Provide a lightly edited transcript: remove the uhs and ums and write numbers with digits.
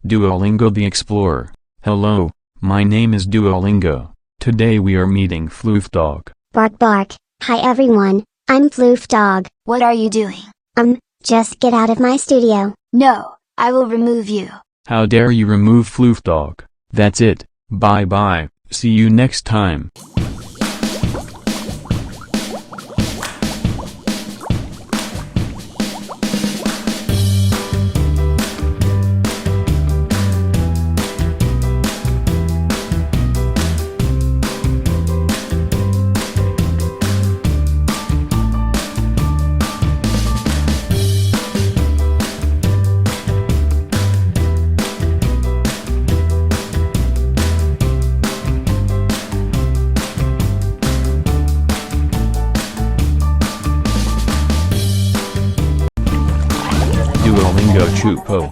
Duolingo the Explorer. Hello, my name is Duolingo. Today we are meeting FLOOF Dog. Bark bark. Hi everyone, I'm FLOOF Dog. What are you doing? Just get out of my studio. No, I will remove you. How dare you remove FLOOF Dog? That's it, bye bye, see you next time. Duolingo Chupo.